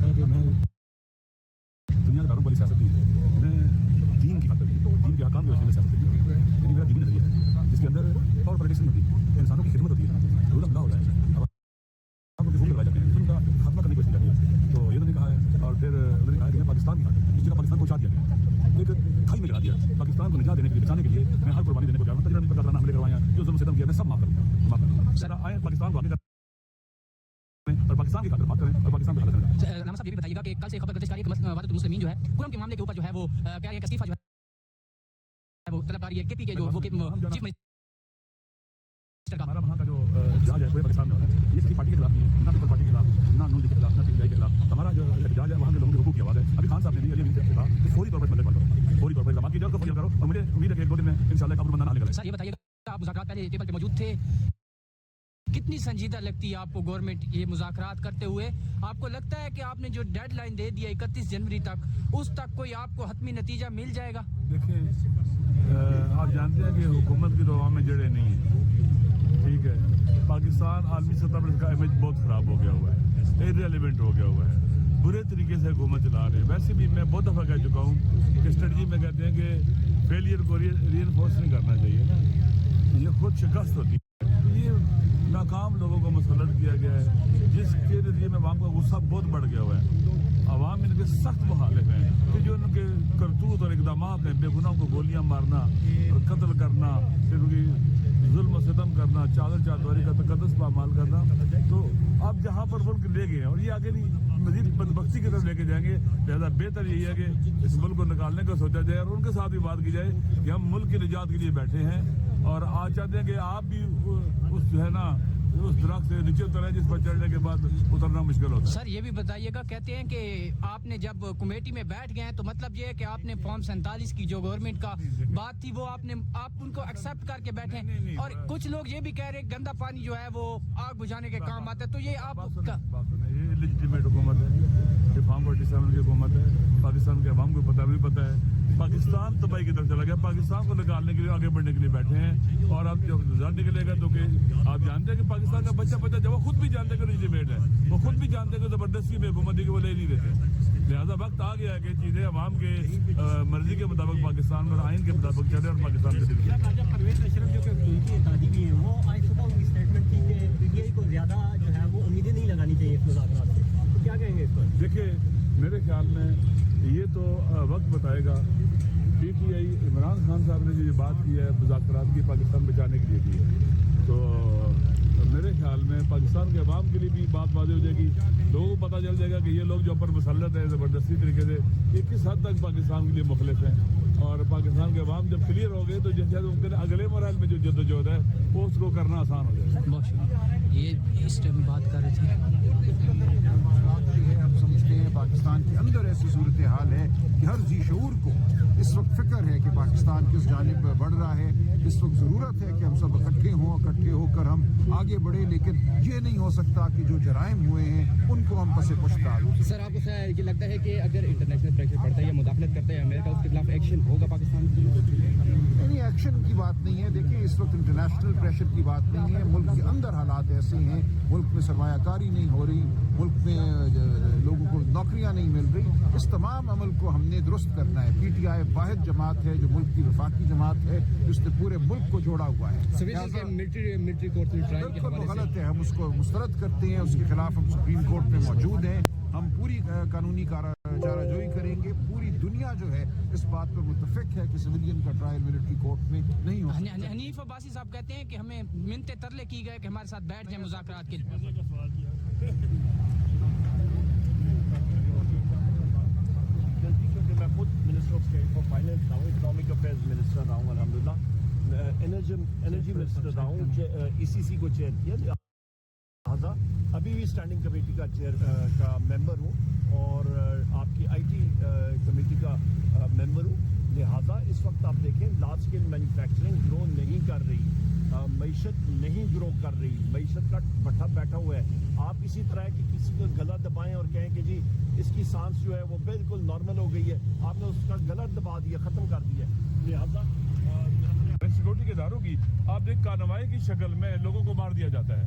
کہ میں دنیا کا داروں والی سیاست نہیں ہے، میں دین کی خاطر دین کے احکام کی وجہ سے سیاست کرتی ہوں. یعنی میرا دینی نظریہ ہے جس کے اندر پاور پالیٹکس نہیں ہوتی، انسانوں کی خدمت ہوتی ہے، رول آف لا ہوتا ہے. اب آپ کو لگائے جاتے ہیں، ان کا خاتمہ کرنے کی کوشش کی جاتی ہے. تو یہ انہوں نے کہا ہے، اور پھر انہوں نے کہا کہ پاکستان کی خاطر اس جگہ پاکستان کو اچھا دیا گیا، ایک کھائی میں لگا دیا. پاکستان کو نجات دینے کے لیے، بچانے کے لیے میں ہر قربانی دینے کو تیار ہوں. تقریباً پر حملے کروائے ہیں، جو ظلم ستم کیا، میں سب معاف کروں. سر آئے پاکستان کو آگے اور پاکستان کی خاطر بات کریں اور پاکستان کو حل کریں. رانا صاحب یہ بھی بتائیے گا کہ کل سے خبر گردش کاری ہے کہ وحدت المسلمین جو ہے قرآن کے معاملے کے اوپر جو ہے وہ کہہ رہے ہیں کہ استعفیٰ جو ہے وہ طلب کر رہی ہے کے پی کے جو وہ چیف منسٹر کا. ہمارا وہاں کا جو احتجاج ہے پورے پاکستان میں ہو رہا ہے، یہ کسی پارٹی کے خلاف نہیں ہے، نہ پیپل پارٹی کے خلاف، نہ نون لیگ کے خلاف، نہ پی ٹی آئی کے خلاف. ہمارا جو احتجاج ہے وہاں کے لوگوں کے حقوق کی آواز ہے. ابھی خان صاحب نے بھی علی سے کہا کہ فوری طور پر مدد کرو، فوری طور پر اقدامات کیجیے اور فوری کرو. اور مجھے امید ہے کہ ایک دو دن میں انشاءاللہ قبول بندہ نہ نکلے. سر یہ بتائیے گا آپ مذاکرات پہلے ٹیبل پہ موجود تھے، کتنی سنجیدہ لگتی ہے آپ کو گورنمنٹ یہ مذاکرات کرتے ہوئے؟ آپ کو لگتا ہے کہ آپ نے جو ڈیڈ لائن دے دیا 31 جنوری تک، اس تک کوئی آپ کو حتمی نتیجہ مل جائے گا؟ دیکھیں آپ جانتے ہیں کہ حکومت کی تو عوام میں جڑے نہیں ہیں، ٹھیک ہے. پاکستان عالمی سطح پر اس کا امیج بہت خراب ہو گیا ہوا ہے، ارریلیونٹ ہو گیا ہوا ہے، برے طریقے سے حکومت چلا رہے ہیں. ویسے بھی میں بہت دفعہ کہہ چکا ہوں کہ اسٹریٹجی میں کہتے ہیں کہ فیلئر کو ری انفورس نہیں کرنا چاہیے نا، یہ خود شکست ہوتی ہے. یہ ناکام لوگوں کو مسلط کیا گیا ہے جس کے نتیجے میں عوام کا غصہ بہت بڑھ گیا ہوا ہے. عوام ان کے سخت مخالف ہیں کہ جو ان کے کرتوت اور اقدامات ہیں، بے گناہوں کو گولیاں مارنا اور قتل کرنا، پھر ان کی ظلم و ستم کرنا، چادر چادری کا تقدس پامال کرنا. تو آپ جہاں پر ملک لے گئے ہیں اور یہ آگے نہیں مزید بدبختی کی طرف لے کے جائیں گے، لہذا بہتر یہی ہے کہ اس ملک کو نکالنے کا سوچا جائے اور ان کے ساتھ بھی بات کی جائے کہ ہم ملک کی نجات کے لیے بیٹھے ہیں اور آج چاہتے ہیں کہ آپ بھی اس جو ہے نا اس درخت سے نیچے اتریں جس پر چڑھنے کے بعد اترنا مشکل ہوتا ہے. سر یہ بھی بتائیے گا، کہتے ہیں کہ آپ نے جب کمیٹی میں بیٹھ گئے ہیں تو مطلب یہ ہے کہ آپ نے فارم 47 کی جو گورنمنٹ کا بات تھی وہ آپ ان کو ایکسپٹ کر کے بیٹھے ہیں. اور کچھ لوگ یہ بھی کہہ رہے ہیں گندا پانی جو ہے وہ آگ بجھانے کے کام آتا ہے. تو یہ آپ یہ لیجیٹیمیٹ حکومت ہے، یہ فارم 47 کی حکومت ہے. پاکستان کے عوام کو پتہ بھی پتہ ہے پاکستان تباہی کی طرف چلا گیا. پاکستان کو نکالنے کے لیے آگے بڑھنے کے لیے بیٹھے ہیں اور اب جب رزلٹ نکلے گا تو کہ آپ جانتے ہیں کہ پاکستان کا بچہ جب وہ خود بھی جانتے ہیں کہ لیجیٹیمیٹ ہے، وہ خود بھی جانتے ہیں کہ زبردستی میں حکومت ہے کہ وہ لے نہیں دیتے. لہٰذا وقت آ گیا ہے کہ چیزیں عوام کے مرضی کے مطابق پاکستان اور آئین کے مطابق چلے اور پاکستان کے دل پرویز اشرف جو کہ ان کی اتحادی بھی ہیں، وہ آج صبح ان کی اسٹیٹمنٹ تھی کہ پی ٹی آئی کو زیادہ جو ہے وہ امیدیں نہیں لگانی چاہیے اس مذاکرات سے. تو کیا کہیں گے اس پر؟ دیکھیے میرے خیال میں یہ تو وقت بتائے گا. P T I Imran Khan صاحب نے جو بات کی ہے مذاکرات کی پاکستان بچانے کے لیے کی ہے، تو میرے خیال میں پاکستان کے عوام کے لیے بھی بات واضح ہو جائے گی. لوگوں کو پتہ چل جائے گا کہ یہ لوگ جو پر مسلط ہیں زبردستی طریقے سے یہ کس حد تک پاکستان کے لیے مخلص ہیں. اور پاکستان کے عوام جب کلیئر ہو گئے تو جیسے ممکن اگلے مراحل میں جو جدوجہد ہے وہ اس کو کرنا آسان ہو جائے گا. بہت شکریہ. یہ اس ٹائم بات کر رہے تھے ہم سمجھتے ہیں پاکستان کے اندر ایسی صورتحال ہے کہ ہر ذی شعور کو اس وقت فکر ہے کہ پاکستان کس جانب بڑھ رہا ہے. اس وقت ضرورت ہے کہ ہم سب اکٹھے ہو کر ہم آگے بڑھیں، لیکن یہ نہیں ہو سکتا کہ جو جرائم ہوئے ہیں ان کو ہم پس پش ڈالیں. سر آپ کو یہ لگتا ہے کہ اگر انٹرنیشنل پریشر پڑتا ہے یا مداخلت کرتا ہے امریکہ اس کے خلاف ایکشن ہوگا پاکستان کی؟ نہیں، ایکشن کی بات نہیں ہے. دیکھیں اس وقت انٹرنیشنل پریشر کی بات نہیں ہے. ملک کے اندر حالات ایسے ہیں، ملک میں سرمایہ کاری نہیں ہو رہی، ملک میں لوگوں کو نوکریاں نہیں مل رہی. اس تمام عمل کو ہم نے درست کرنا ہے. پی ٹی آئی واحد جماعت ہے جو ملک کی وفاقی جماعت ہے جس نے پورے ملک کو جوڑا ہوا ہے. ملٹری کورٹ میں ٹرائل کے حوالے سے غلط ہے، ہم اس کو مسترد کرتے ہیں. اس کے خلاف ہم سپریم کورٹ میں موجود ہیں. ہم پوری قانونی چارہ جوئی کریں گے. پوری دنیا جو ہے اس بات پر متفق ہے کہ سویلین کا ٹرائل ملٹری کورٹ میں نہیں ہو سکتا. حنیف عباسی صاحب کہتے ہیں کہ ہمیں منتیں ترلے کی گئے کہ ہمارے ساتھ بیٹھ جائیں مذاکرات کے لیے. میں خود منسٹر آف فائنانس رہا ہوں، اکنامک افیئرز منسٹر رہا ہوں، الحمدللہ انرجی منسٹر رہا ہوں، ای سی سی کو چیئر کیا. لہٰذا ابھی بھی اسٹینڈنگ کمیٹی کا کا ممبر ہوں اور آپ کی آئی ٹی کمیٹی کا ممبر ہوں. لہٰذا اس وقت آپ دیکھیں لارج اسکیل مینوفیکچرنگ گرو نہیں کر رہی، معیشت نہیں گرو کر رہی، معیشت کا بٹھا بیٹھا ہوا ہے. آپ اسی طرح کہ کسی کو گلا دبائیں اور کہیں کہ جی اس کی سانس جو ہے وہ بالکل نارمل ہو گئی ہے، آپ نے اس کا گلا دبا دیا، ختم کر دیا. لہٰذا سیکورٹی کے اداروں کی آپ دیکھ کارروائی کی شکل میں لوگوں کو مار دیا جاتا ہے.